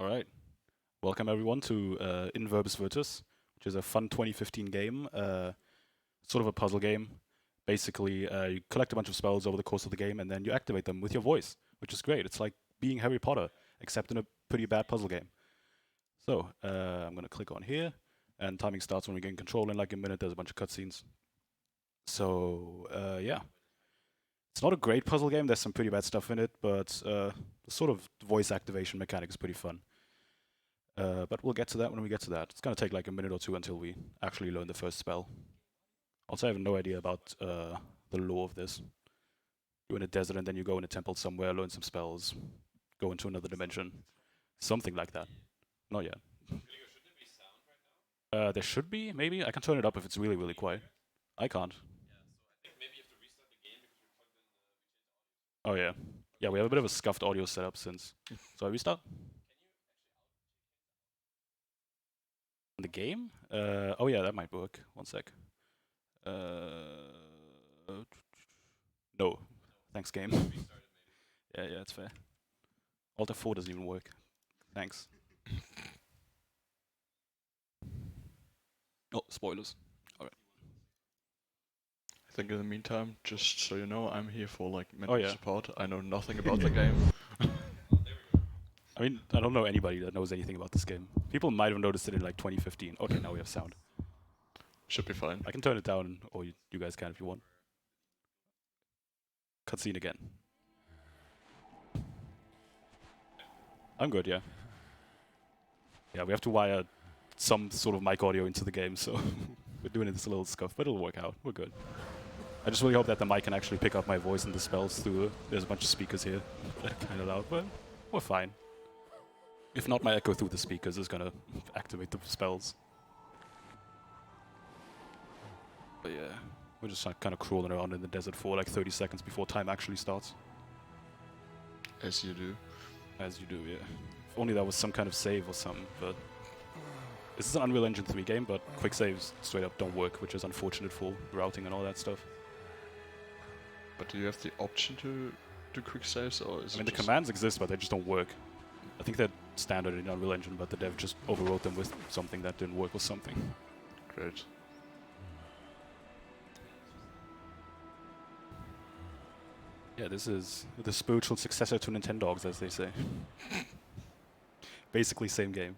All right. Welcome everyone to in Verbis Virtus, which is a fun 2015 game, sort of a puzzle game. Basically, you collect a bunch of spells over the course of the game, and then you activate them with your voice, which is great. It's like being Harry Potter, except in a pretty bad puzzle game. So, I'm going to click on here, and timing starts when we gain control in like a minute. There's a bunch of cutscenes. So, yeah. It's not a great puzzle game. There's some pretty bad stuff in it, but the sort of voice activation mechanic is pretty fun. But we'll get to that when we get to that. It's going to take like a minute or two until we actually learn the first spell. Also, I have no idea about the lore of this. You're in a desert and then you go in a temple somewhere, learn some spells, go into another dimension. Something like that. Not yet. There should be, maybe. I can turn it up if it's really, really quiet. I can't. Oh yeah. Yeah, we have a bit of a scuffed audio setup since. So I restart? The game? Oh yeah, that might work. One sec. No. Thanks, game. Yeah, it's fair. Alt F4 doesn't even work. Thanks. Oh, spoilers. Alright. I think in the meantime, just so you know, I'm here for like mental yeah. support. I know nothing about the game. I mean, I don't know anybody that knows anything about this game. People might have noticed it in like 2015. Okay, now we have sound. Should be fine. I can turn it down, or you guys can if you want. Cutscene again. I'm good, yeah. Yeah, we have to wire some sort of mic audio into the game, so we're doing this a little scuff, but it'll work out. We're good. I just really hope that the mic can actually pick up my voice and the spells through. There's a bunch of speakers here that are kind of loud, but we're fine. If not, my echo through the speakers is gonna activate the spells. But yeah, we're just like kind of crawling around in the desert for like 30 seconds before time actually starts. As you do. As you do, yeah. If only there was some kind of save or something, but this is an Unreal Engine 3 game, but quick saves straight up don't work, which is unfortunate for routing and all that stuff. But do you have the option to do quick saves, or is I mean, the commands exist, but they just don't work. I think they're standard in Unreal Engine, but the dev just overwrote them with something that didn't work with something. Great. Yeah, this is the spiritual successor to Nintendogs, as they say. Basically, same game.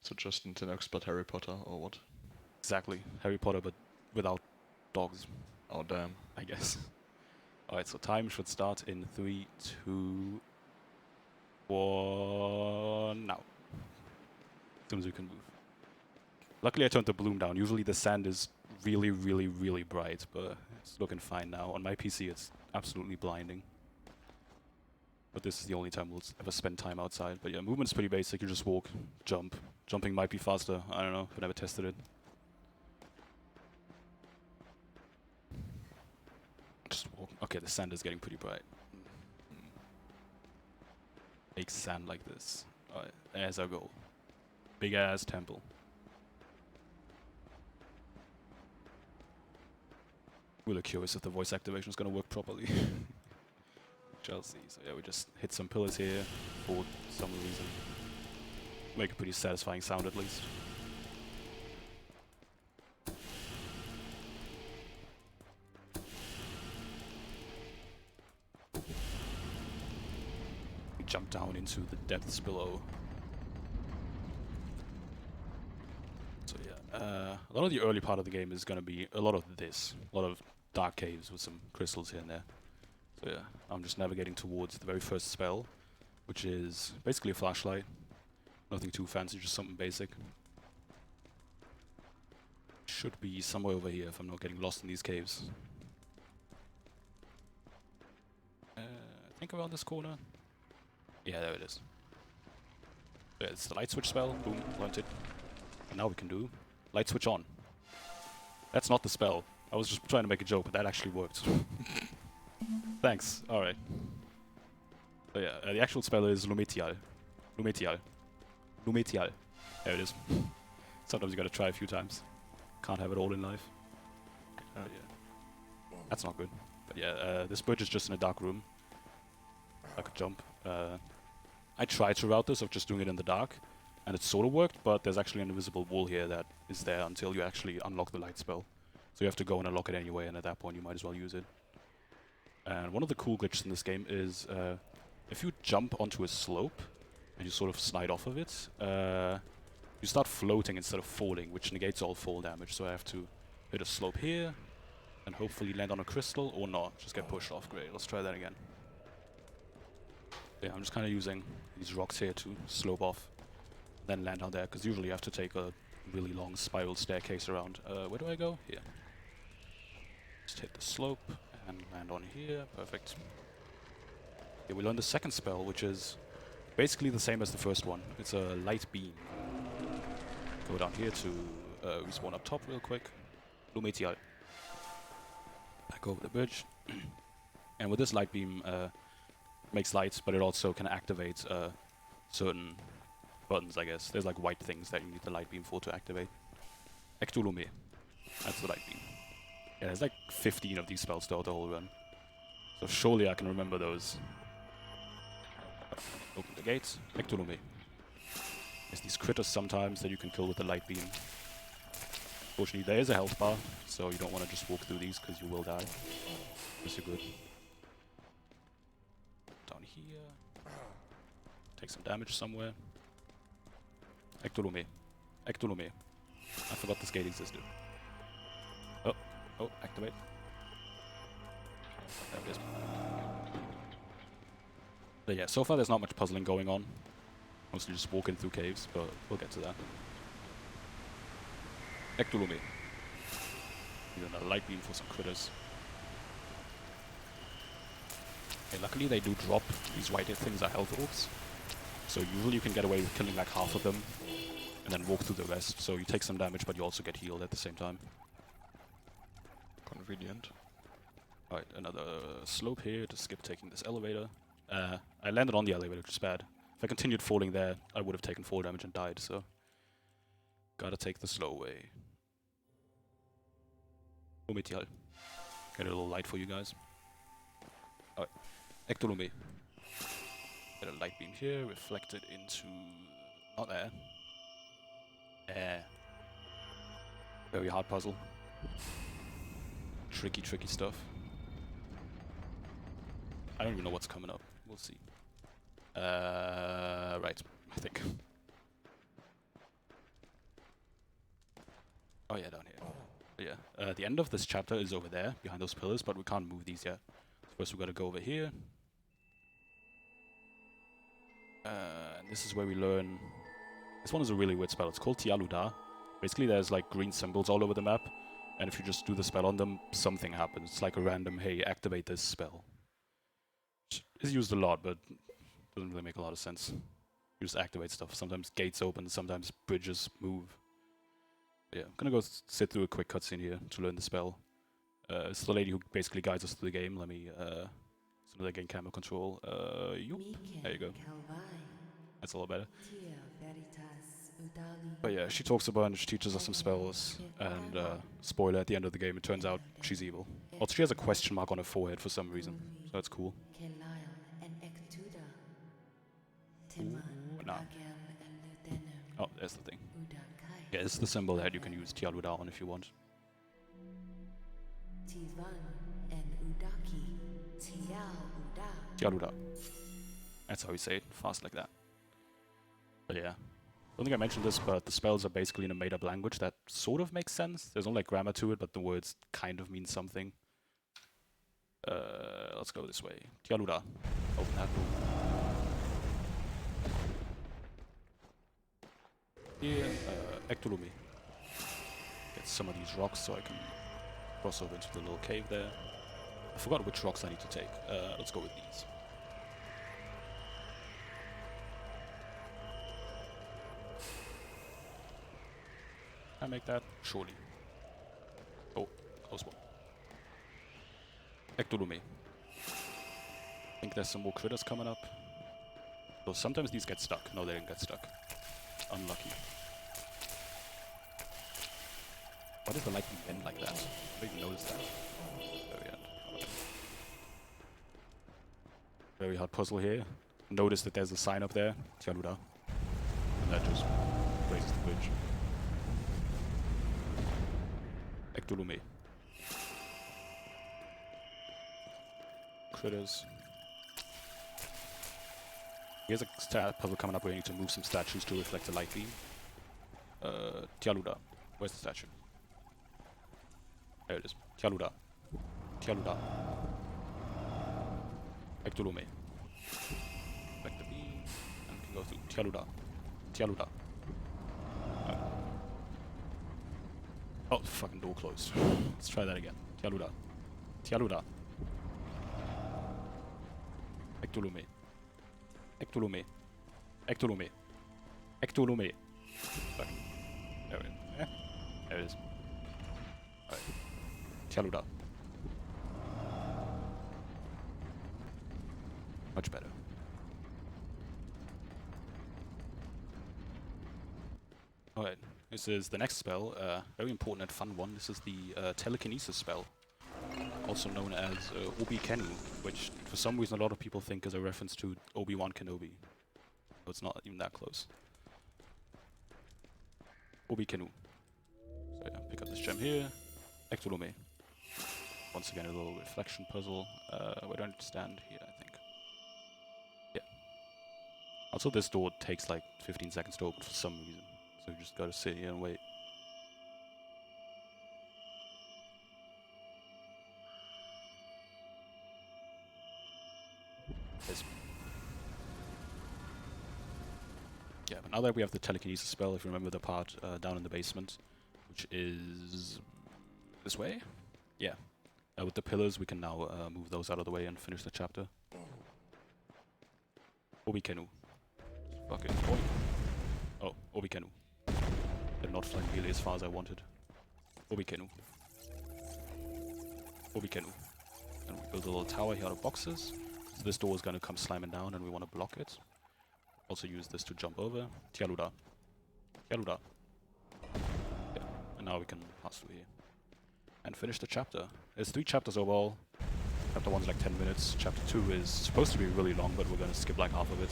So just Nintendogs but Harry Potter, or what? Exactly. Harry Potter, but without dogs. Oh damn. I guess. Alright, so time should start in 3, 2, 1, now. As soon as we can move. Luckily I turned the bloom down. Usually the sand is really, really, really bright, but it's looking fine now. On my PC it's absolutely blinding. But this is the only time we'll ever spend time outside. But yeah, movement's pretty basic. You just walk, jump. Jumping might be faster. I don't know. I've never tested it. Just walk. Okay, the sand is getting pretty bright. Make sand like this. Alright, there's our goal. Big ass temple. Really curious if the voice activation is going to work properly. Shall see. So yeah, we just hit some pillars here for some reason. Make a pretty satisfying sound at least. We jump down into the depths below. So yeah, a lot of the early part of the game is going to be a lot of this. A lot of dark caves with some crystals here and there. So yeah, I'm just navigating towards the very first spell, which is basically a flashlight. Nothing too fancy, just something basic. Should be somewhere over here if I'm not getting lost in these caves. I think around this corner. Yeah, there it is. Yeah, it's the light switch spell. Boom, learned it. And now we can do light switch on. That's not the spell. I was just trying to make a joke, but that actually worked. Thanks. Alright. So yeah, the actual spell is Lumetial. Lumetial. Lumetial. There it is. Sometimes you gotta try a few times. Can't have it all in life. Yeah. That's not good. But yeah, this bridge is just in a dark room. I could jump. I tried to route this of just doing it in the dark, and it sort of worked, but there's actually an invisible wall here that is there until you actually unlock the light spell. So you have to go and unlock it anyway, and at that point you might as well use it. And one of the cool glitches in this game is if you jump onto a slope and you sort of slide off of it, you start floating instead of falling, which negates all fall damage. So I have to hit a slope here, and hopefully land on a crystal, or not, just get pushed off. Great, let's try that again. Yeah, I'm just kind of using these rocks here to slope off, then land on there, because usually you have to take a really long spiral staircase around. Where do I go? Here. Just hit the slope and land on here. Perfect. Yeah, we learned the second spell, which is basically the same as the first one. It's a light beam. Go down here to respawn up top real quick. Lumetial. Back over the bridge. And with this light beam, makes lights, but it also can activate certain buttons, I guess. There's like white things that you need the light beam for to activate. Ektulume. That's the light beam. Yeah, there's like 15 of these spells throughout the whole run. So surely I can remember those. Open the gates. Ektulume. There's these critters sometimes that you can kill with the light beam. Fortunately, there is a health bar, so you don't want to just walk through these because you will die. Unless you're good. Down here. Take some damage somewhere. Ektulume. Ektulume. I forgot this gate existed. Oh, activate. There it is. But yeah, so far there's not much puzzling going on. Mostly just walking through caves, but we'll get to that. Ektulume. Need another light beam for some critters. Okay, luckily they do drop these white things are health orbs. So usually you can get away with killing like half of them and then walk through the rest. So you take some damage, but you also get healed at the same time. Convenient. Alright, another slope here to skip taking this elevator. I landed on the elevator, which is bad. If I continued falling there, I would have taken fall damage and died, so... Gotta take the slow way. Lumetial. Get a little light for you guys. Alright. Ektulume. Get a light beam here, reflected into... Not there. Very hard puzzle. Tricky stuff. I don't even know what's coming up. We'll see. Right, I think. Oh yeah, down here. But yeah, the end of this chapter is over there, behind those pillars, but we can't move these yet. First we gotta go over here. And this is where we learn... This one is a really weird spell. It's called Tialuda. Basically there's like green symbols all over the map. And if you just do the spell on them, something happens. It's like a random, hey, activate this spell. Which is used a lot, but doesn't really make a lot of sense. You just activate stuff. Sometimes gates open, sometimes bridges move. But yeah, I'm gonna go sit through a quick cutscene here to learn the spell. It's the lady who basically guides us through the game. Let me, as soon as I gain camera control, there you go. That's a lot better. But yeah, she talks a bunch, teaches us some spells, and spoiler, at the end of the game it turns out she's evil. Also, she has a question mark on her forehead for some reason, so that's cool. Ooh, nah. Oh, there's the thing. Yeah, it's the symbol that you can use Tialuda on if you want. Tialuda. That's how you say it, fast like that. But yeah. I don't think I mentioned this, but the spells are basically in a made-up language that sort of makes sense. There's no like grammar to it, but the words kind of mean something. Let's go this way. Tialuda. Open that room. Here, Ektulume. Get some of these rocks so I can cross over into the little cave there. I forgot which rocks I need to take. Let's go with these. Can I make that? Surely. Oh, close one. Ektulume. I think there's some more critters coming up. So sometimes these get stuck. No, they didn't get stuck. Unlucky. Why does the lightning bend like that? I didn't even notice that. Very end. Very hard puzzle here. notice that there's a sign up there, Tialuda, and that just raises the bridge. Ektulume. Critters. Here's a puzzle coming up where you need to move some statues to reflect the light beam. Tialuda. Where's the statue? There it is. Tialuda. Tialuda. Ektulume. Reflect the beam. And we can go through. Tialuda. Tialuda. Oh, the fucking door closed. Let's try that again. Tialuda. Tialuda. Ektulume. Ektulume. Ektulume. Ektulume. Fuck. There it is. Yeah. There it is. Alright. Tialuda. Much better. Alright. This is the next spell. Very important and fun one. This is the Telekinesis spell. Also known as Obi-Kenu, which for some reason a lot of people think is a reference to Obi-Wan Kenobi. But it's not even that close. Obi-Kenu. So yeah, pick up this gem here. Ektulume. Once again a little reflection puzzle. Where do I need to stand? Here, I think. Yeah. Also this door takes like 15 seconds to open for some reason. So you just gotta sit here and wait. Yeah, but now that we have the telekinesis spell, if you remember the part down in the basement, which is this way? Yeah. With the pillars, we can now move those out of the way and finish the chapter. Obi-Kenu. Fucking boy. Oh, Obi-Kenu. Did not fly nearly as far as I wanted. Obi-Kenu. Obi-Kenu. And we build a little tower here out of boxes. So this door is going to come slamming down and we want to block it. Also use this to jump over. Tialuda. Tialuda. Yeah. And now we can pass through here. And finish the chapter. There's 3 chapters overall. Chapter 1's like 10 minutes. Chapter 2 is supposed to be really long, but we're going to skip like half of it.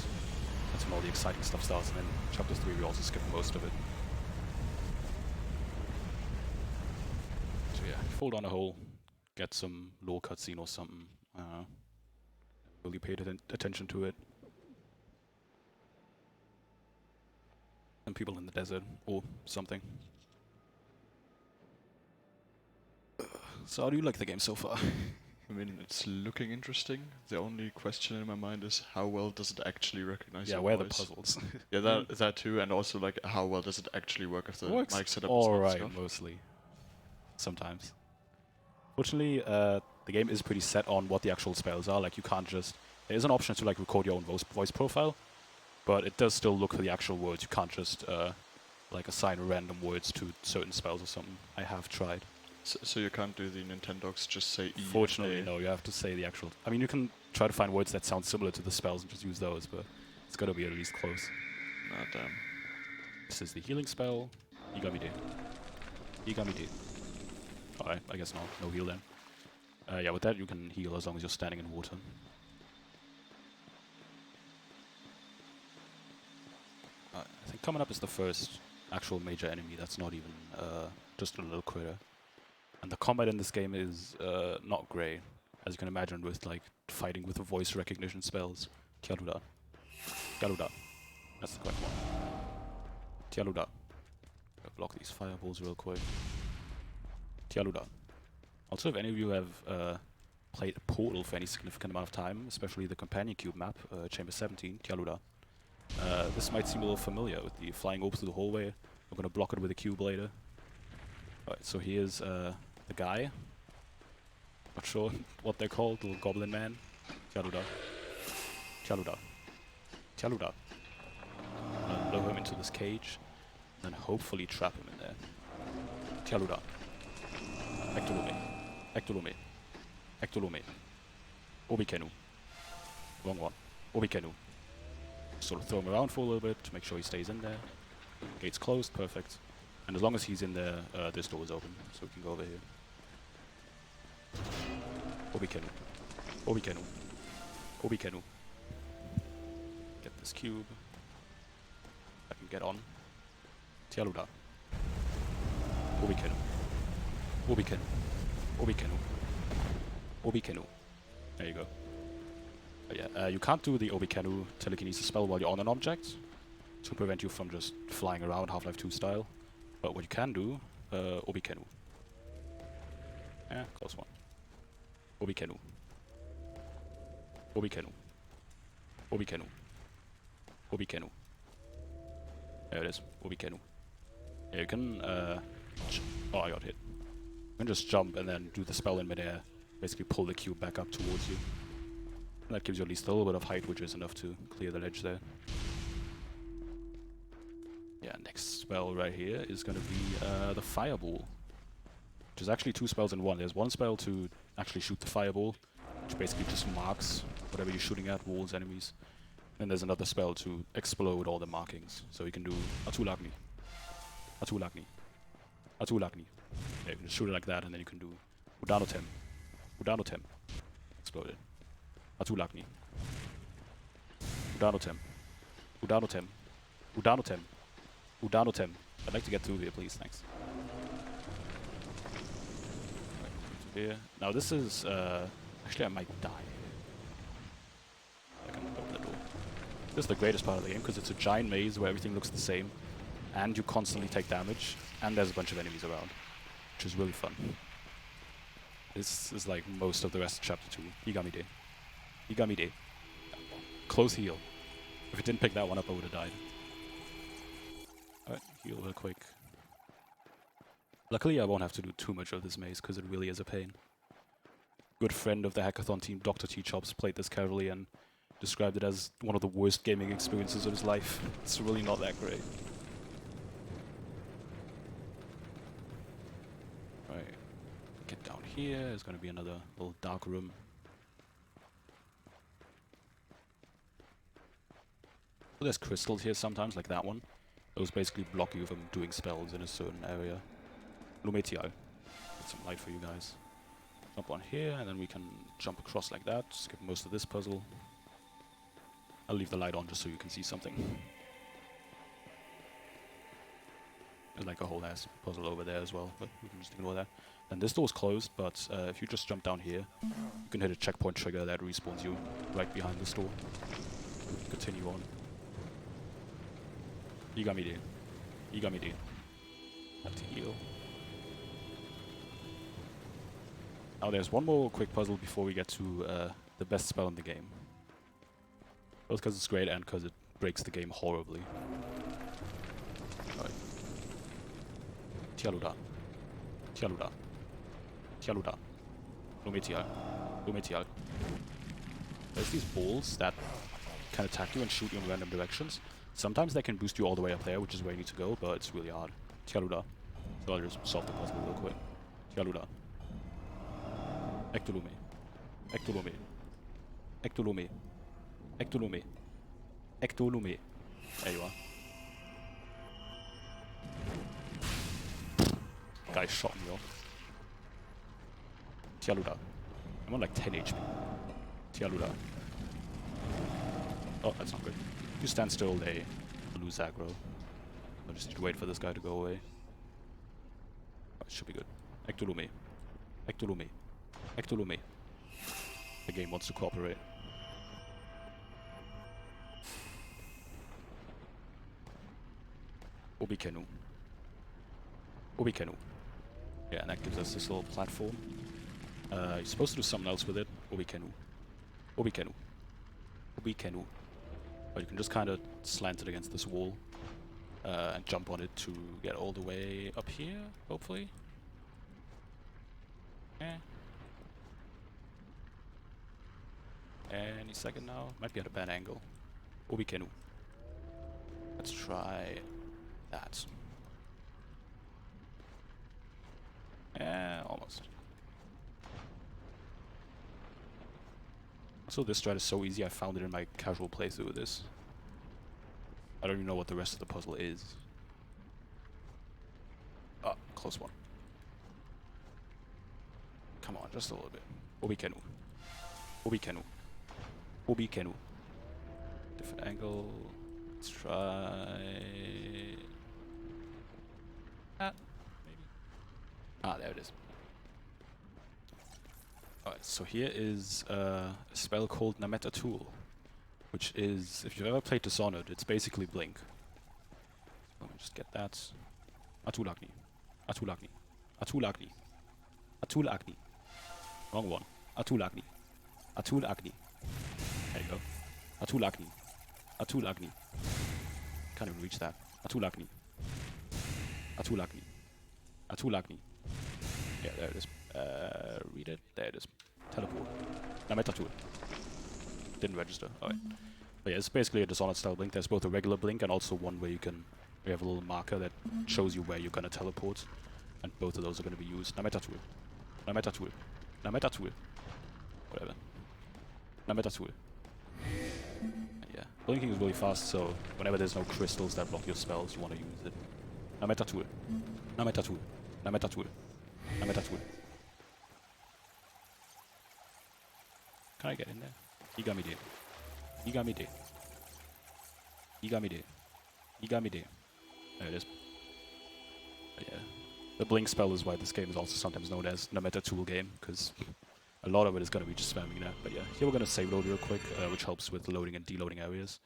That's when all the exciting stuff starts. And then chapter 3 we also skip most of it. So yeah, fall down a hole. Get some lore cutscene or something. Really paid attention to it. And people in the desert or something. So how do you like the game so far? I mean, it's looking interesting. The only question in my mind is how well does it actually recognize your where are the voice? puzzles? Yeah, that too, and also like how well does it actually work if the Works mic setup is all not right, stuff? mostly. Sometimes. Fortunately, the game is pretty set on what the actual spells are. Like you can't just. There is an option to like record your own voice profile, but it does still look for the actual words. You can't just like assign random words to certain spells or something. I have tried. So you can't do the Nintendogs, just say E. Fortunately, no. You have to say the actual. I mean, you can try to find words that sound similar to the spells and just use those, but it's got to be at least close. Nah, damn. This is the healing spell. Igamide. Igamide. Alright, I guess no heal then. Yeah, with that you can heal as long as you're standing in water. I think coming up is the first actual major enemy that's not even just a little critter. And the combat in this game is not great, as you can imagine with like fighting with the voice recognition spells. Tialuda. Tialuda. That's the correct one. Tialuda. Block these fireballs real quick. Tialuda. Also, if any of you have played Portal for any significant amount of time, especially the companion cube map, Chamber 17, Tialuda, this might seem a little familiar with the flying orbs through the hallway. We're going to block it with a cube later. Alright, so here's the guy. Not sure what they're called, little goblin man. Tialuda. Tialuda. Tialuda. Lower him into this cage, and then hopefully trap him in there. Tialuda. Ektulume. Ektulume. Ektulume. Obi-Kenu. Wrong one. Obi-Kenu. Sort of throw him around for a little bit to make sure he stays in there. Gate's closed, perfect. And as long as he's in there, this door is open, so we can go over here. Obi-Kenu. Obi-Kenu. Obi-Kenu. this cube. I can get on. Tialuda. Obikenu. Obikenu. Obikenu. Obikenu. There you go. But yeah, you can't do the Obikenu telekinesis spell while you're on an object to prevent you from just flying around Half-Life 2 style. But what you can do, Obikenu. Yeah, close one. Obikenu. Obikenu. Obikenu. Obikenu. There it is. Obikenu. Yeah, you can, oh, I got hit. You can just jump and then do the spell in midair. Basically pull the cube back up towards you. And that gives you at least a little bit of height, which is enough to clear the ledge there. Yeah, next spell right here is going to be the Fireball. Which is actually 2 spells in one. There's one spell to actually shoot the Fireball, which basically just marks whatever you're shooting at, walls, enemies. Then there's another spell to explode all the markings. So you can do Atulagni. Atulagni. Atulagni. Yeah, you can just shoot it like that, and then you can do Udanotem. Udanotem. Explode it. Atulagni. Udanotem. Udanotem. Udanotem. Udanotem. I'd like to get through here, please. Thanks. Right, here. Now this is, actually I might die. I can open the door. This is the greatest part of the game, because it's a giant maze where everything looks the same, and you constantly take damage, and there's a bunch of enemies around, which is really fun. This is like most of the rest of Chapter 2. Igamide. Igamide. Close heal. If it didn't pick that one up, I would have died. Alright, heal real quick. Luckily, I won't have to do too much of this maze, because it really is a pain. Good friend of the hackathon team, Dr. T-Chops, played this casually and described it as one of the worst gaming experiences of his life. It's really not that great. Right. Get down here. There's going to be another little dark room. So there's crystals here sometimes, like that one. Those basically block you from doing spells in a certain area. Lumetial. Get some light for you guys. Jump on here, and then we can jump across like that. Skip most of this puzzle. I'll leave the light on just so you can see something. There's like a whole ass puzzle over there as well, but we can just ignore that. And this door's closed, but if you just jump down here, you can hit a checkpoint trigger that respawns you right behind this door. Continue on. Igamide. Igamide. Have to heal. Now there's one more quick puzzle before we get to the best spell in the game. Both because it's great and because it breaks the game horribly. Alright. Tialuda. Tialuda. Tialuda. Lumetial. Lumetial. There's these balls that can attack you and shoot you in random directions. Sometimes they can boost you all the way up there, which is where you need to go, but it's really hard. Tialuda. So I'll just solve the puzzle real quick. Tialuda. Ectolume. Ectolume. Ectolume. Ectolume. Ectolume. There you are. Guy shot me off. Tialuda. I'm on like 10 HP. Tialuda. Oh, that's not good. If you stand still, they lose aggro. I just need to wait for this guy to go away. Oh, it should be good. Ectolume. Ectolume. Ectolume. The game wants to cooperate. Obikenu. Obikenu. Yeah, and that gives us this little platform. You're supposed to do something else with it. Obikenu. Obikenu. Obikenu. But you can just kind of slant it against this wall and jump on it to get all the way up here, hopefully. Eh. Any second now. Might be at a bad angle. Obikenu. Let's try that. Almost. So this strat is so easy, I found it in my casual playthrough of this. I don't even know what the rest of the puzzle is. Oh, close one. Come on, just a little bit. Obikenu. Obikenu. Obikenu. different angle. Let's try... maybe. Ah, there it is. Alright, so here is a spell called Nameta Tool, which is, if you've ever played Dishonored, it's basically Blink. Let me just get that. Atul Agni. Atul Agni. Atul Agni. Atul Agni. Wrong one. Atul Agni. Atul Agni. There you go. Atul Agni. Atul Agni. Can't even reach that. Atul Agni. Atul Agni. Atul Agni. Yeah, there it is. Read it. There it is. Teleport. Nameta Tool. Didn't register. Alright. But yeah, it's basically a Dishonored style blink. There's both a regular blink and also one where you have a little marker that shows you where you're gonna teleport. And both of those are gonna be used. Nameta Tool. Nameta Tool. Nameta Tool. Whatever. Nameta Tool. Yeah. Blinking is really fast, so whenever there's no crystals that block your spells, you want to use it. Nameta Tool. Nameta Tool. Nameta Tool. Nameta Tool. Can I get in there? Igamide. Igamide. Igamide. Igamide. There it is. But yeah. The blink spell is why this game is also sometimes known as Nameta Tool game, because a lot of it is going to be just spamming that. But yeah, here we're going to save load real quick, which helps with loading and deloading areas.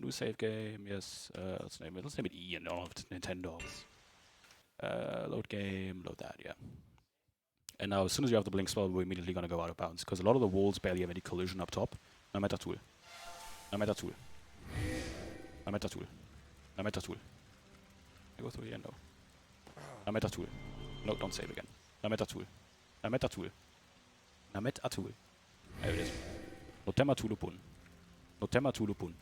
New save game, yes. Let's name it E and all of Nintendo's. Load game, load that, yeah. And now, as soon as you have the blink spell, we're immediately going to go out of bounds, because a lot of the walls barely have any collision up top. Nameta Tool. Nameta Tool. Nameta Tool. Nameta Tool. I go through here? No. Nameta Tool. No, don't save again. Nameta Tool. Nameta Tool. Nameta Tool. There it is. Notema Tulupun. Notema Tulupun.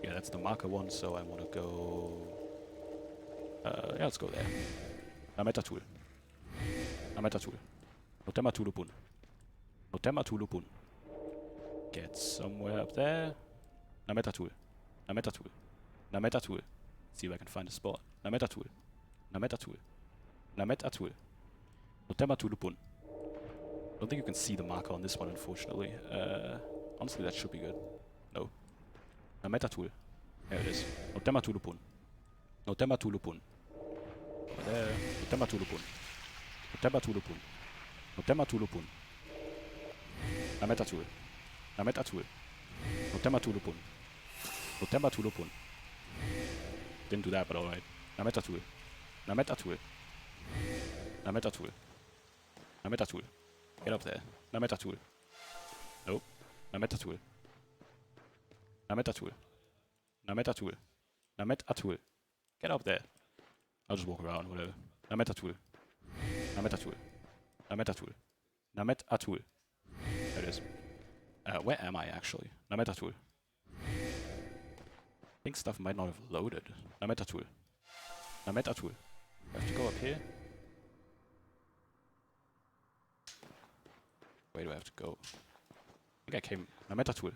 Yeah, that's the marker one, so I want to go... yeah, let's go there. Nameta Tool. Nameta Tool. Notema Tulupun. Notema Tulupun. Get somewhere up there. Nameta Tool. Nameta Tool. Nameta Tool. See if I can find a spot. Nameta Tool. Nameta Tool. Nameta Tool. Notema Tulupun. I don't think you can see the marker on this one, unfortunately. Honestly, that should be good. No. Nameta Tool. There it is. Notema Tulupun. Notema Tulupun. Over there. Notema Tulupun. Notema Tulupun. Notema Tulupun. Nameta Tool. Nameta Tool. Notema Tulupun. Notema Tulupun. Didn't do that, but alright. Nameta Tool. Nameta Tool. Nameta Tool. Nameta Tool. Get up there. Nameta Tool. Nope. Nameta Tool. Nameta Tool. Nameta Tool. Nameta Tool. Get up there. I'll just walk around, whatever. Nameta Tool. Nameta Tool. Nameta Tool. Nameta Tool. There it is. Where am I actually? Nameta Tool. I think stuff might not have loaded. Nameta Tool. Nameta Tool. I have to go up here. Where do I have to go? I think I came... Nameta Tool.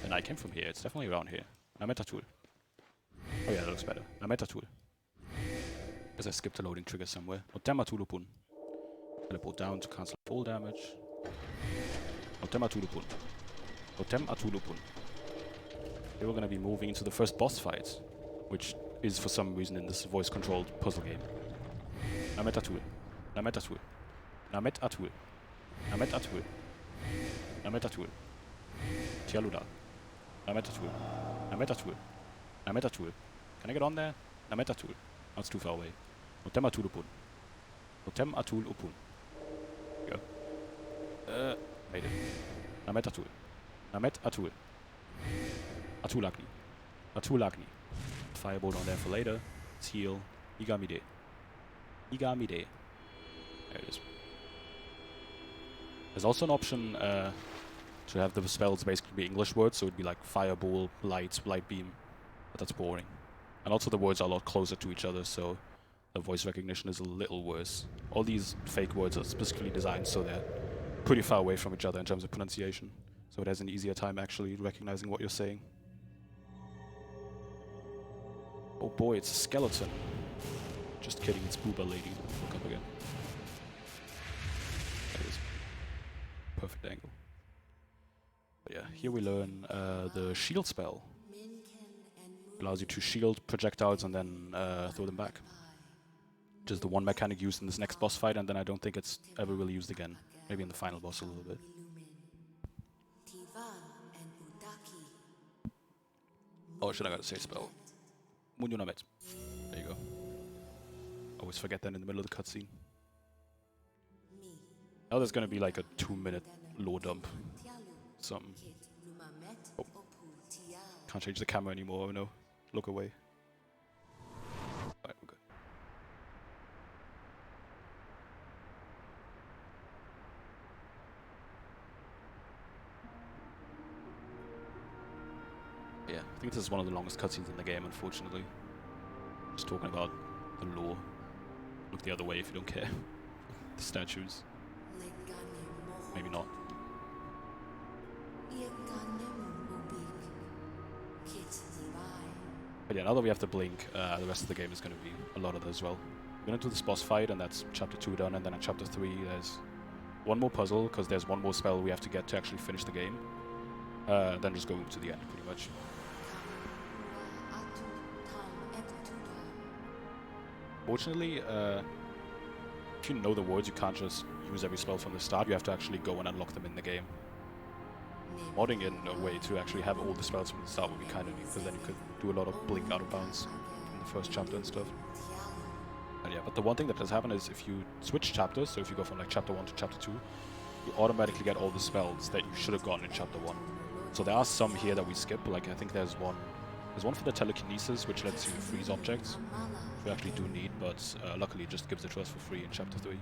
And I came from here. It's definitely around here. Nameta Tool. Oh yeah, that looks better. Nameta Tool. Guess I skipped a loading trigger somewhere. Notema Tulupun. Teleport down to cancel fall damage. Notema Tulupun. Notema Tulupun. Here we're gonna be moving into the first boss fight, which is for some reason in this voice-controlled puzzle game. Nameta Tool. Nameta Tool. Nameta Tool. Nameta Tool. Nameta Tool. Tialuda. Nameta Tool. Nameta Tool. Nameta Tool. Can I get on there? Nameta Tool. Oh, it's too far away. Notema Tulupun. Notema Tulupun. Go. Made it. Nameta Tool. Nameta Tool. Atulagni. Atulagni. Fireball on there for later. Let's heal. Igamide. Igamide. There it is. There's also an option to have the spells basically be English words, so it'd be like fireball, light, light beam. But that's boring. And also the words are a lot closer to each other, so the voice recognition is a little worse. All these fake words are specifically designed so they're pretty far away from each other in terms of pronunciation. So it has an easier time actually recognizing what you're saying. Oh boy, it's a skeleton. Just kidding, it's Booba Lady. Look up again. There it is. Perfect angle. But yeah, here we learn the shield spell. Allows you to shield projectiles and then throw them back. Which is the one mechanic used in this next boss fight, and then I don't think it's ever really used again. Maybe in the final boss a little bit. Oh shit, I gotta say spell. Munyonamet. There you go. Always forget that in the middle of the cutscene. Now there's gonna be like a 2-minute lore dump. Something. Oh. Can't change the camera anymore, oh no. Look away. Alright, we're good. Yeah, I think this is one of the longest cutscenes in the game, unfortunately. Just talking about the lore. Look the other way if you don't care. The statues. Maybe not. But yeah, now that we have to blink, the rest of the game is going to be a lot of that as well. We're going to do this boss fight, and that's chapter 2 done, and then in chapter 3 there's one more puzzle, because there's one more spell we have to get to actually finish the game. Then just go to the end, pretty much. Fortunately, if you know the words, you can't just use every spell from the start. You have to actually go and unlock them in the game. Modding in a way to actually have all the spells from the start would be kind of neat, because then you could do a lot of blink out of bounds in the first chapter and stuff. And yeah, but the one thing that does happen is if you switch chapters, so if you go from like chapter 1 to chapter 2, you automatically get all the spells that you should have gotten in chapter 1. So there are some here that we skip, like I think there's one for the Telekinesis, which lets you freeze objects, which we actually do need, but luckily it just gives it to us for free in chapter 3.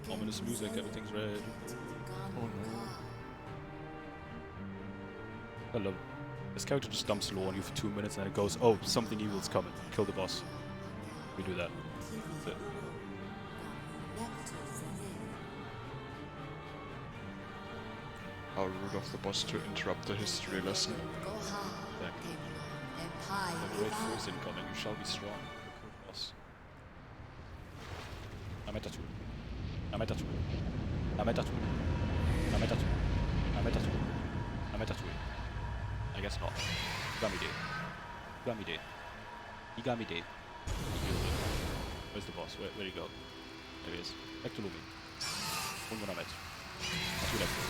Ominous music, everything's red. Oh no. I love it. This character just dumps lore on you for 2 minutes and then it goes, oh, something evil's coming, kill the boss. We do that. That's it. How rude of the boss to interrupt the history lesson. Exactly. A great force incoming, you shall be strong. Good boss. Nametatu. Nametatu. Nametatu. Nametatu. Nametatu. Nametatu. I guess not. Igamide. Igamide. Igamide. Where's the boss? Where'd he go? There he is. Back to Lumi. Ungonamet. Atulecto.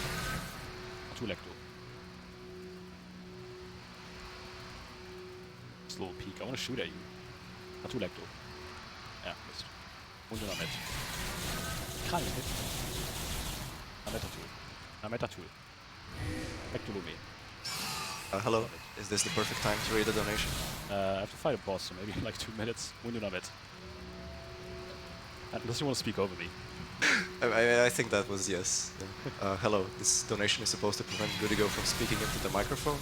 Atulecto. Just a little peek. I want to shoot at you. Atulecto. Yeah, missed. Ungonamet. Can't hit. Nametatu. Nametatu. Back to Lumi. Hello, is this the perfect time to read a donation? I have to fight a boss, so maybe in like 2 minutes. Ungonamet. Unless you want to speak over me. I think that was yes. Yeah. Hello, this donation is supposed to prevent Goodigo from speaking into the microphone.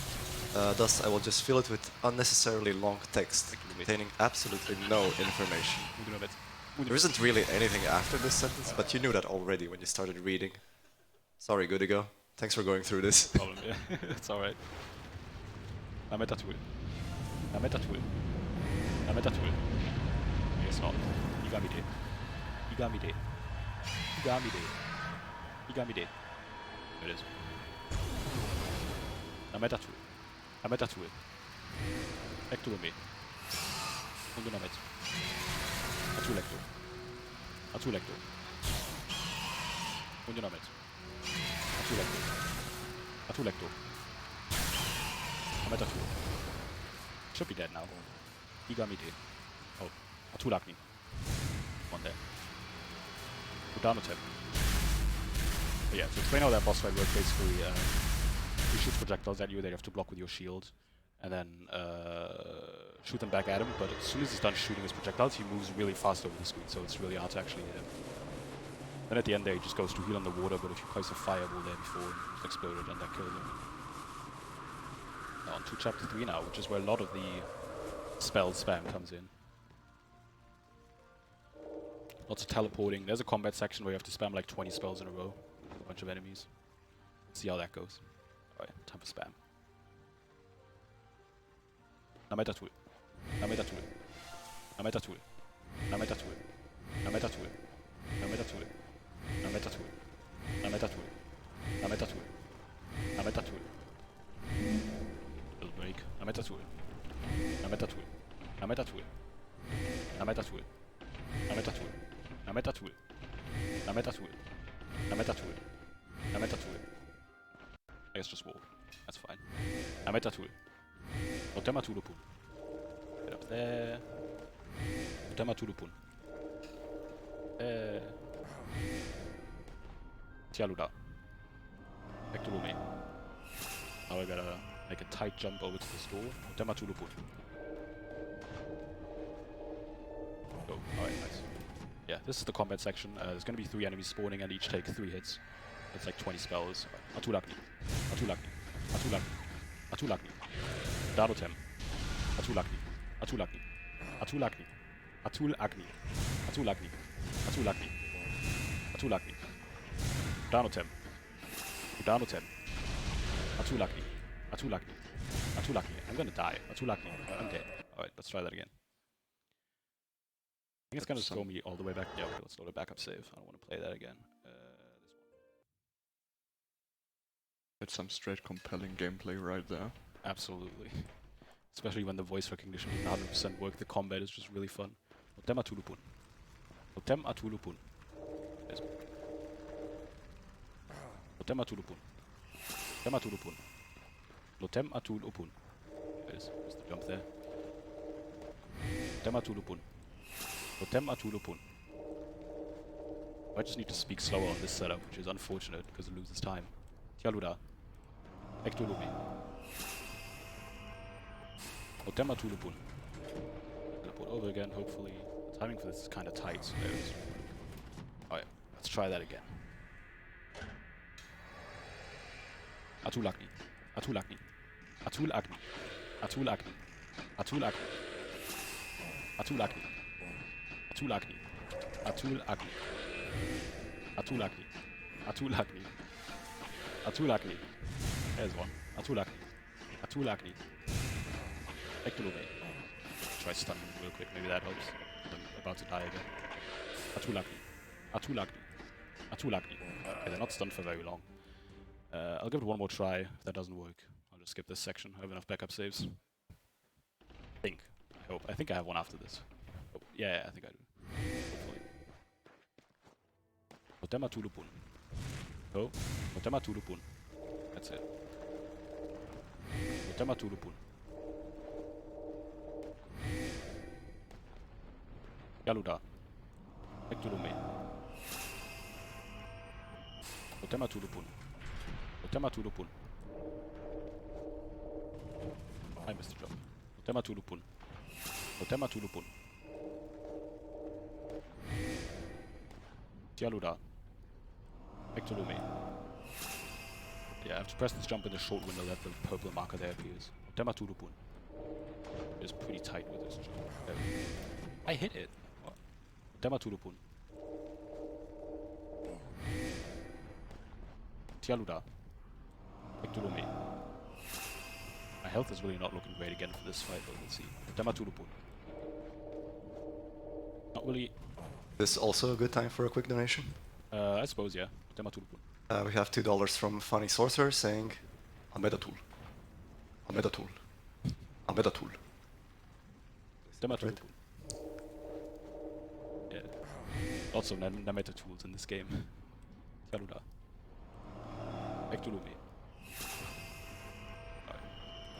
Thus, I will just fill it with unnecessarily long text containing absolutely no information. There isn't really anything after this sentence, but you knew that already when you started reading. Sorry, Goodigo. Thanks for going through this. No problem, yeah. It's alright. Nametatu. Nametatu. Nametatu. I guess not. Igamide. Igamide. Igamide. Igamide. There it is. Nametatu. Nametatu. Ectolome. Ungonamet. Atulecto. Atulecto. Ungonamet. Atulecto. Atulecto. Nametatu. Should be dead now. Igamide. Oh. Atulakni. One there. Udanotep. But yeah, to explain how that boss fight works, basically, he shoots projectiles at you that you have to block with your shield, and then shoot them back at him, but as soon as he's done shooting his projectiles, he moves really fast over the screen, so it's really hard to actually hit him. Then at the end there, he just goes to heal on the water, but if you place a fireball there before, it just exploded, and that killed him. Now on to chapter 3 now, which is where a lot of the spell spam comes in. Lots of teleporting. There's a combat section where you have to spam like 20 spells in a row. A bunch of enemies. See how that goes. Alright, time for spam. Nametatu. Nametatu. Nametatu. Nametatu. Nametatu. Nametatu. Nametatu. Nametatu. Ameta tool. Ameta tool. Little break. Ameta tool. Ameta tool. Ameta tool. Ameta tool. Ameta tool. Ameta tool. Ameta tool. Ameta tool. Ameta tool. I guess just wall. That's fine. Ameta tool. Otema tulupun. Get up there. Otema tulupun. Tialuda. Back to Rumi. Now I gotta make a tight jump over to this door. Otema tulupun. Oh, alright, nice. Yeah, this is the combat section. There's gonna be 3 enemies spawning and each take 3 hits. That's like 20 spells. Atulagni. Atulagni. Atulagni. Atulagni. Dadotem. Atulagni. Atulagni. Atulagni. Atulagni. Atulagni. Atulagni. Atulagni. Danotem. Danotem. Atulagni. Atulagni. Atulagni. I'm gonna die. Atulagni. I'm dead. Alright, let's try that again. I think it's gonna throw me all the way back. Yeah, okay, let's load a backup save. I don't want to play that again. This one. It's some straight compelling gameplay right there. Absolutely. Especially when the voice recognition doesn't 100% work, the combat is just really fun. Totem atulupun. Totem atulupun. Totem atulupun. Totem atulupun. Totem atulupun. There's the jump there. Totem atulupun. Totem atulupun. I just need to speak slower on this setup, which is unfortunate because it loses time. Tialuda. Ektulumi. Otema tulupun. Teleport over again, hopefully. The timing for this is kind of tight, so there it is. Alright, let's try that again. Atulagni. Atulagni. Atulagni. Atulagni. Atulagni. Atulagni. Atulagni. Atulagni. Atulagni. Atulagni. Atulagni. There's one. Atulagni. Atulagni. Ektulumi. Try stunning real quick, maybe that helps. I'm about to die again. Atulagni. Atulagni. Atulagni. Okay, they're not stunned for very long. I'll give it one more try. If that doesn't work, I'll just skip this section. I have enough backup saves. I hope. I think I have one after this. Oh, yeah, I think I do. Hopefully. Otema tulupun. Oh, Otema tulupun. That's it. Otema tulupun. Yaluda. Ektulumi. Otema tulupun. Otema tulupun. I missed the jump. Otema tulupun. Otema tulupun. Tialuda. Ektulumi. Yeah, I have to press this jump in the short window that the purple marker there appears. Otema tulupun. It's pretty tight with this jump. There. I hit it. Otema tulupun. Tialuda. Ektulumi. My health is really not looking great again for this fight, but let's see. Otema tulupun. Not really. This is also a good time for a quick donation. I suppose, yeah. Otema tulupun. We have $2 from Funny Sorcerer saying, Ameda tool. Ameda tool. Ameda tool. Otema Right. tulupun. Yeah. Lots of Nameta tools in this game. Tialuda. Ektulumi. Alright.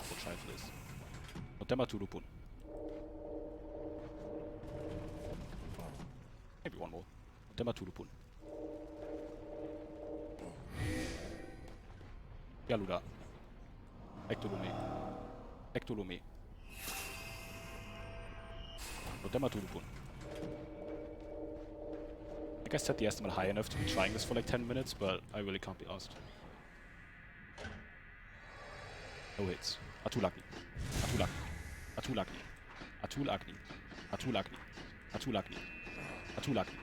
We'll try for this. Otema tulupun. Maybe one more. Otema tulupun. Yaluda. Ektulumi. Ektulumi. Otema tulupun. I think I set the estimate high enough to be trying this for like 10 minutes, but I really can't be asked. No hits. Atulagni. Atulagni. Atulagni. Atulagni. Atulagni. Atulagni. Atulagni.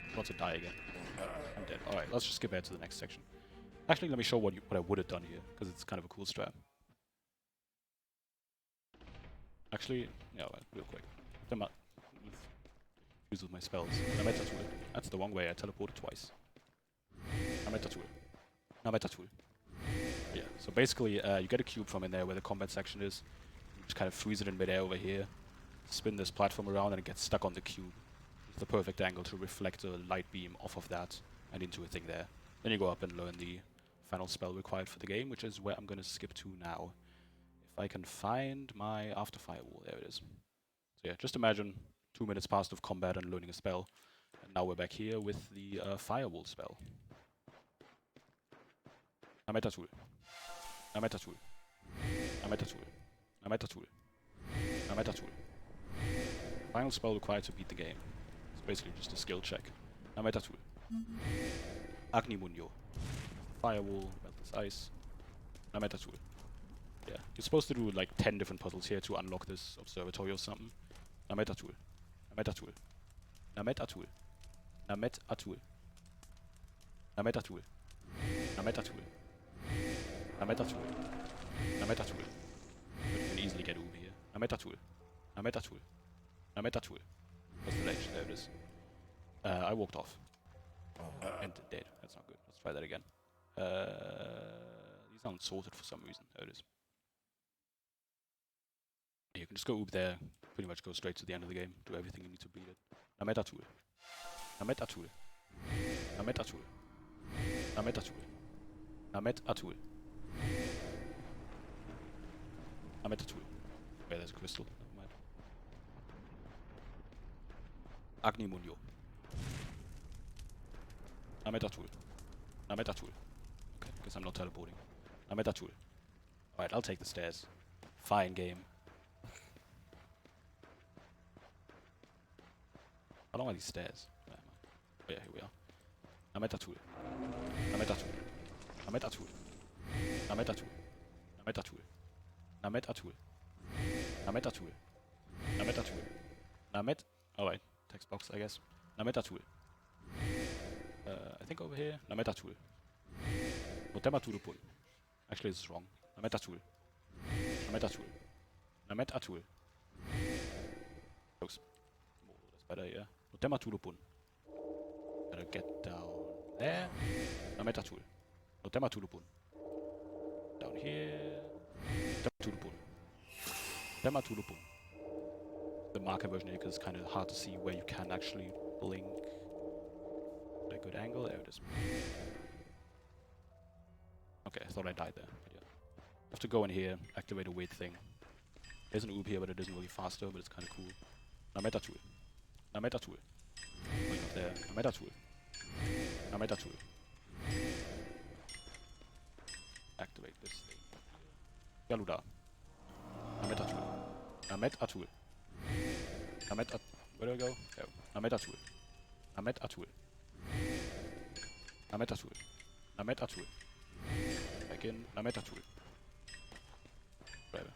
I'm about to die again. I'm dead. Alright, let's just skip ahead to the next section. Actually, let me show what I would have done here, because it's kind of a cool strat. Actually, yeah, well, real quick. Use with my spells. Nameta tool. That's the wrong way. I teleported twice. Nameta tool. Nameta tool. Yeah, so basically you get a cube from in there where the combat section is. You just kind of freeze it in midair over here. Spin this platform around and it gets stuck on the cube. It's the perfect angle to reflect a light beam off of that and into a thing there. Then you go up and learn the final spell required for the game, which is where I'm going to skip to now. If I can find my after firewall, there it is. So yeah, just imagine 2 minutes past of combat and learning a spell. And now we're back here with the firewall spell. Nameta tool. Nameta tool. Nameta tool. Nameta tool. Nameta tool. Final spell required to beat the game. It's basically just a skill check. Nameta tool. Agni Munyo. Firewall, melt this ice. Nameta tool. Yeah, you're supposed to do like 10 different puzzles here to unlock this observatory or something. Nameta tool. Nameta tool. Nameta tool. Nameta tool. Nameta tool. Nameta tool. Nameta tool. Nameta tool. But you can easily get over here. Nameta tool. Nameta tool. Nameta tool. What's the ledge? There it is. I walked off. And dead. That's not good. Let's try that again. These aren't sorted for some reason. There it is. You can just go up there, pretty much go straight to the end of the game, do everything you need to beat it. Nameta tool. Nameta tool. Nameta tool. Nameta tool. Nameta tool. Nameta tool. Okay, there's a crystal. Never mind. Agni Munyo. Nameta tool. Nameta tool. Okay, guess I'm not teleporting. Nameta tool. Alright, I'll take the stairs. Fine game. How long are these stairs? Oh yeah, here we are. Nameta tool. Nameta tool. Nameta tool. Nameta tool. Nameta tool. Nameta tool. Nameta tool. Nameta tool. Namet. Alright, text box, I guess. Nameta tool. I think over here. Nameta tool. Notema tool. Actually, this is wrong. Nameta tool. Nameta tool. Nameta tool. Close. Oh, that's better, yeah. Notema tool. Gotta get down there. Nameta tool. Notema tool. Down here. Notema tool. Notema tool. The marker version here because it's kind of hard to see where you can actually blink. At a good angle. There it is. Okay, I thought I died there. But yeah. I have to go in here, activate a weird thing. There's an oob here, but it isn't really faster, but it's kind of cool. Nameta tool. Nameta tool. Going up there. Nameta tool. Nameta tool. Activate this thing. Galuda. Nameta tool. Nameta tool. Nameta. Where do I go? There. Nameta tool. Nameta tool. Nameta tool. Nameta tool. Back in. Nameta tool. Whatever.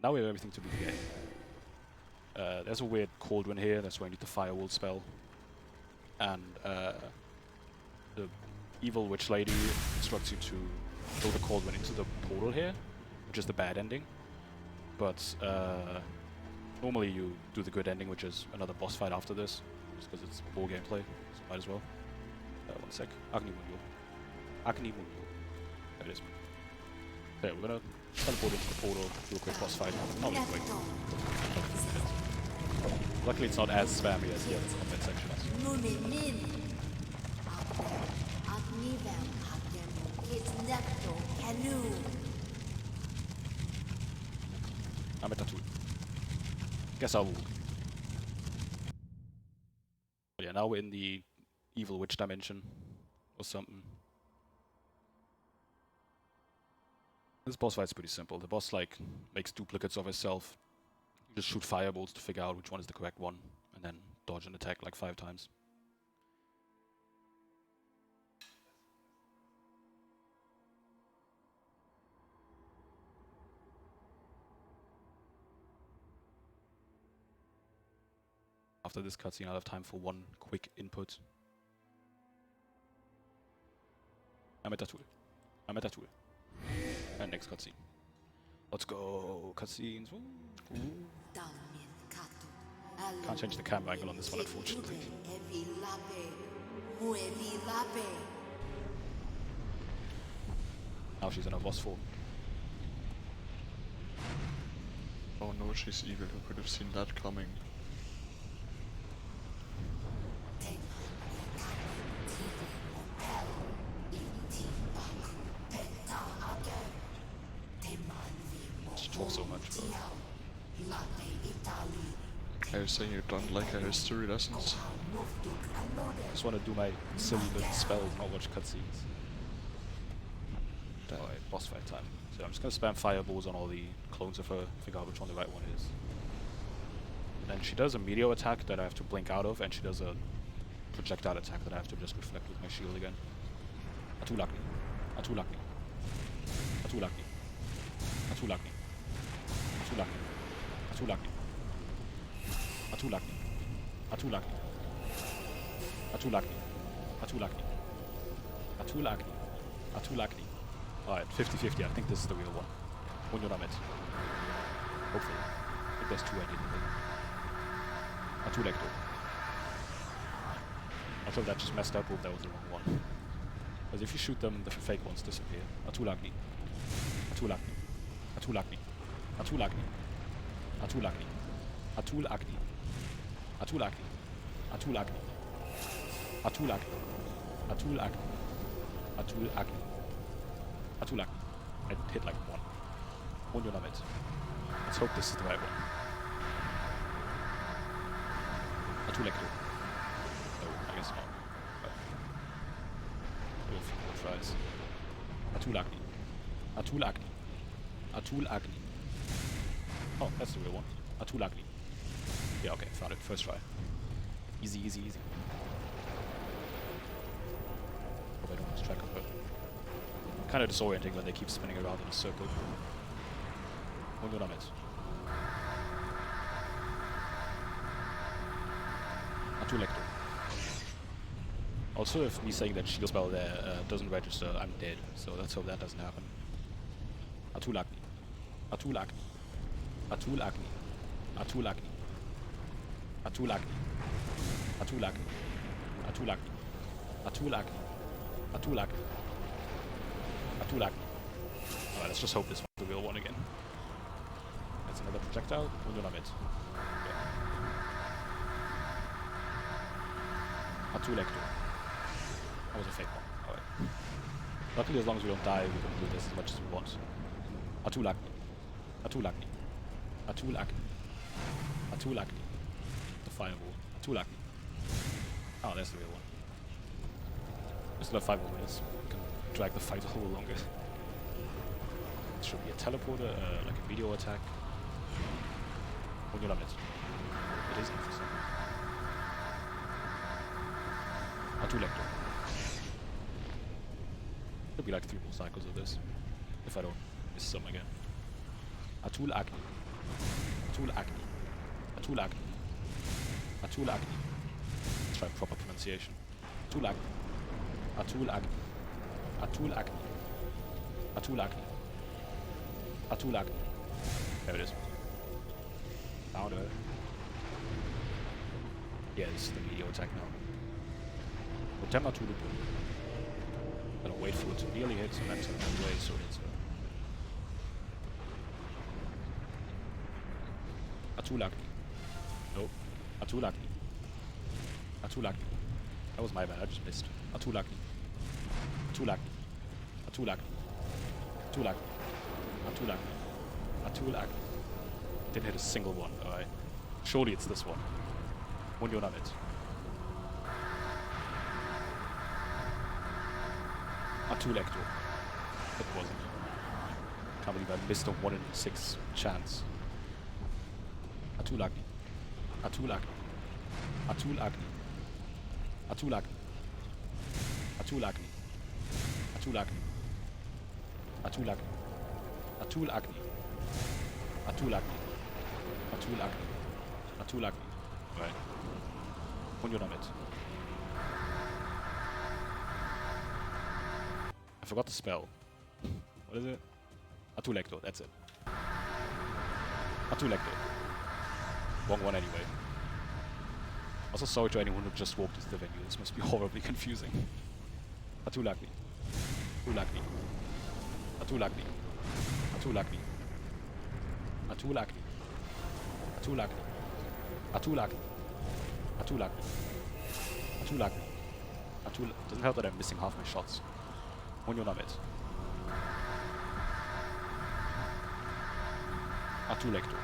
Now we have everything to beat the game. There's a weird cauldron here, that's where I need the firewall spell. And the evil witch lady instructs you to throw the cauldron into the portal here, which is the bad ending. But normally you do the good ending, which is another boss fight after this, just because it's more gameplay, so might as well. One sec. Agni Munyo. Agni Munyo. There it is. Okay, we're gonna teleport into the portal, do a quick boss fight. Oh, wait. Luckily it's not as spammy as the other combat sections. Nameta tool. Guess I'll walk. But yeah, now we're in the evil witch dimension or something. This boss fight's pretty simple. The boss like makes duplicates of herself. You just shoot fireballs to figure out which one is the correct one, and then dodge and attack like 5 times. After this cutscene, I'll have time for one quick input. Nameta tool. Nameta tool. And next cutscene. Let's go. Cutscenes. Ooh. Can't change the camera angle on this one, unfortunately. Now she's in her boss form. Oh no, she's evil. Who could have seen that coming? She talks so much, bro. Are you saying you don't like her history lessons? I just want to do my silly little spells, not watch cutscenes. Alright, boss fight time. So I'm just going to spam fireballs on all the clones of her, figure out which one the right one is. Then she does a meteor attack that I have to blink out of, and she does a projectile attack that I have to just reflect with my shield again. Atulakni. Atulakni. Atulakni. Atulakni. Atulakni. Atulakni. Atulakni. Atulakni. Atulakni. Atulakni. Atulakni. Atulakni. Alright, 50-50, I think this is the real one. Unyonamet. Hopefully. I think there's two I need. Atulekto. I thought that just messed up, or that was the wrong one. Because if you shoot them, the fake ones disappear. Atulakni. Atulakni. Atulakni. Atulakni. Atulakni. Atulakni. Atulakni. Atulakni. Atulakni. Atulakni. Atulakni. Atulakni. I hit like one. Unyonamet. Let's hope this is the right one. Atulekto. No, I guess not. We'll few more tries. Atulakni. Atulakni. Atulakni. Oh, that's the real one. Atulakni. Yeah, okay, found it. First try. Easy, easy, easy. Hope I don't lose track of it. Kind of disorienting when they keep spinning around in a circle. Unyonamet. Atulekto. Also, if me saying that shield spell there doesn't register, I'm dead. So let's hope that doesn't happen. Atulakni. Atulakni. Atulakni. Atulakni. Atulakni. Atulakni. Atulakni. Atulakni. Atulakni. Atulakni. Alright, let's just hope this one's the real one again. That's another projectile. Unyonamet. Atulekto. That was a fake one. Alright. Luckily, as long as we don't die, we can do this as much as we want. Atulakni. Atulakni. Atulakni. Atulakni. The fireball. Atulakni. Oh, there's the real one. We still have 5 more minutes. We can drag the fight a little longer. It should be a teleporter, like a meteor attack. Unyonamet. It isn't for some reason. Atulekto. It'll be like 3 more cycles of this, if I don't miss some again. Atulakni. Atulakni. Atulakni. Atulakni. Let's try proper pronunciation. Atulakni. Atulakni. Atulakni. Atulakni. Atulakni. There it is. Found her. Yeah, this is the meteor attack now. Attempt to gonna wait for it to really hit, and then turn away so it hits her. Atulakni. Nope. Atulakni. Atulakni. That was my bad, I just missed. Atulakni. Atulakni. Atulakni. Atulakni. Atulakni. Atulakni. Didn't hit a single one, alright. Surely it's this one. Unyonamet. Atulekto. It wasn't. Can't believe I missed a 1 in 6 chance. Atulakni. Atulakni. Atulakni. Atulakni. Atulakni. Atulakni. Atulakni. Atulakni. Atulakni. Atulakni. Atulakni. Right. Unyonamet. I forgot the spell. What is it? Atulekto, that's it. Atulekto. Wrong one anyway. Also sorry to anyone who just walked into the venue, this must be horribly confusing. Atulakni. Atulakni. Atul Agni. Atul Agni. Atul Agni. Atul Agni. Atul Agni. Atul Agni. Atul Agni. Atul. Doesn't help that I'm missing half my shots. Munyo Namit. Atul Ecto.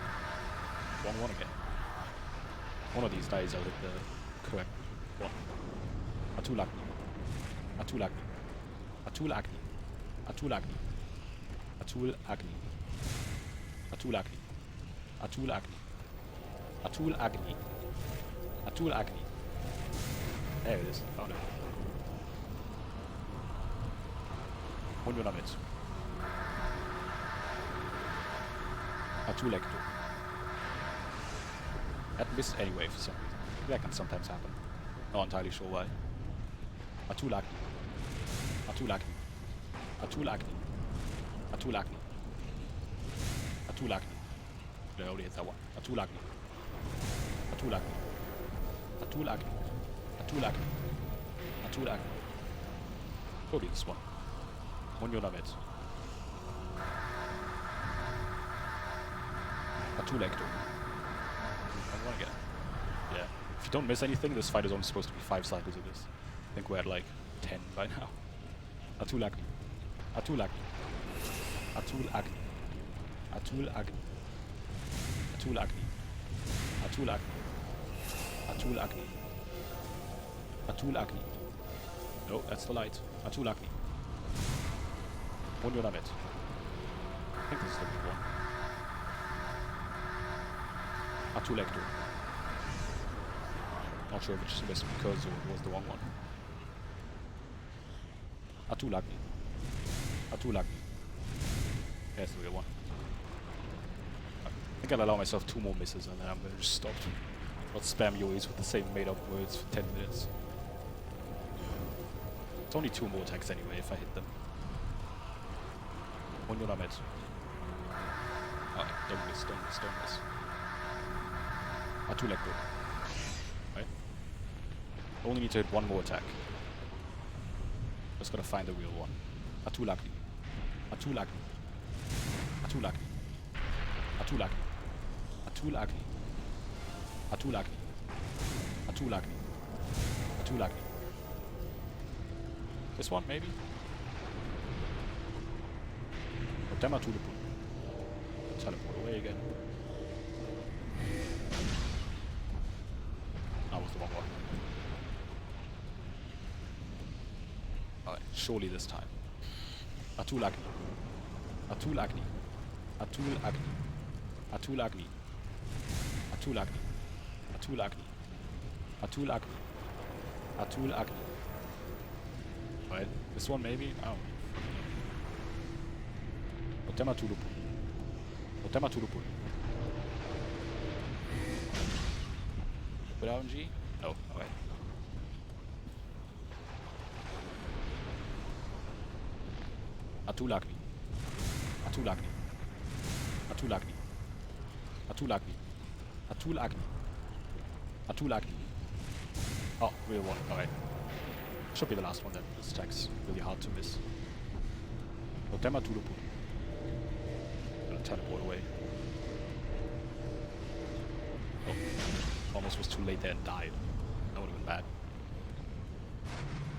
Wrong one again. One of these dies, I'll hit the correct one. Atul Agni. Atul Agni. Atul Agni. Atul Agni. Atul Agni. Atul Agni. Atul Agni. Atul Agni. Atul Agni. There it is. Found it. Munyo Namit. Atul Ecto. That missed anyway for some reason. That can sometimes happen. Not entirely sure why. Atul Agni. Atul Agni. Atul Agni. Atul Agni. Atul Agni. No, I only hit that one. Atul Agni. Atul Agni. Atul Agni. Atul Agni. Atul Agni. Probably this one. Munyo Namit. Atul Ecto. I want to get it. Yeah. If you don't miss anything, this fight is only supposed to be 5 cycles of this. I think we're at like 10 by now. Atul Agni. Atul Agni. Atul Agni. Atul Agni. Atul Agni. Atul Agni. Atul Agni. Atul Agni. No, that's the light. Atul Agni. Munyo Namit. I think this is the big one. Atul Ecto. Not sure if it just missed because it was the wrong one. Atul Agni. Atul Agni. That's the real one. I think I'll allow myself 2 more misses and then I'm gonna just stop. Not spam yois with the same made up words for 10 minutes. It's only 2 more attacks anyway if I hit them. Munyo Namit. Alright, don't miss, don't miss, don't miss. Atul Ecto. Right? Only need to hit 1 more attack. Just gotta find the real one. Atul Agni. Atul Agni. Atul Agni. Atul Agni. Atul Agni. Atul Agni. Atul Agni. Atul Agni. This one, maybe? Tema to the pool. Teleport away again. That was the wrong one. Alright, surely this time. Atul Agni. Atul Agni. Atul Agni. Atul Agni. Atul Agni. Atul Agni. Atul Agni. Atul Agni. Alright, this one maybe? Oh. Tema to the pool. Tema to the pool. Without G? No, alright. Atul Agni. Atul Agni. Atul Agni. Atul Agni. Atul Agni. Atul Agni. Oh, real one. Alright. Should be the last one then. This attack's really hard to miss. Tema to the pool. Gonna teleport away. Oh. Almost was too late there and died. That would have been bad.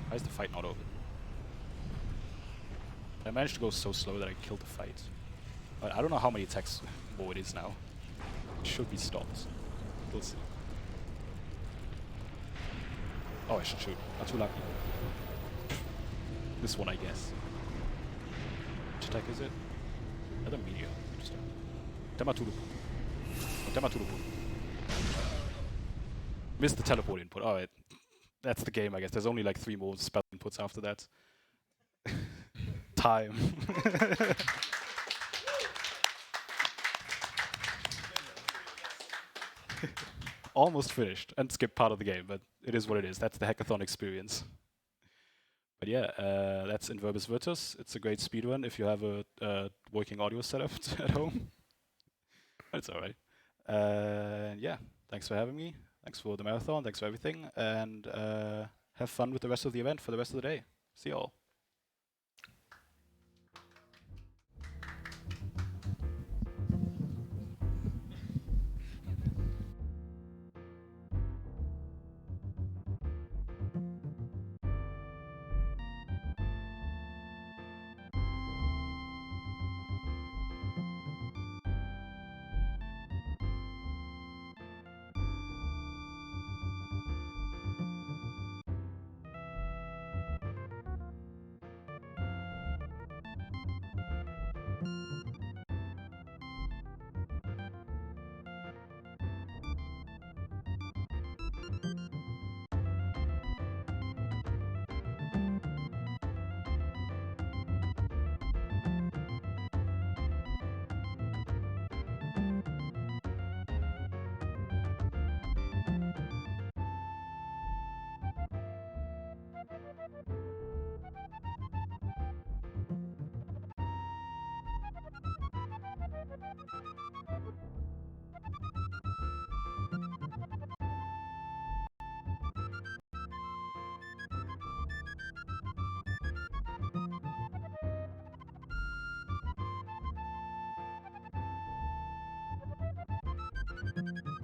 Why is the fight not over? I managed to go so slow that I killed the fight. But I don't know how many attacks more it is now. It should be stopped. We'll see. Oh, I should shoot. Atul Agni. This one, I guess. Which attack is it? Another meteor. Interesting. Tema to the pool. Tema to the pool. Missed the teleport input. Alright. That's the game, I guess. There's only like 3 more spell inputs after that. Time. Almost finished and skipped part of the game, but it is what it is. That's the hackathon experience. But yeah, that's in Verbis Virtus. It's a great speedrun if you have a working audio setup at home. It's alright. Yeah, thanks for having me. Thanks for the marathon. Thanks for everything. And have fun with the rest of the event for the rest of the day. See y'all. Bye.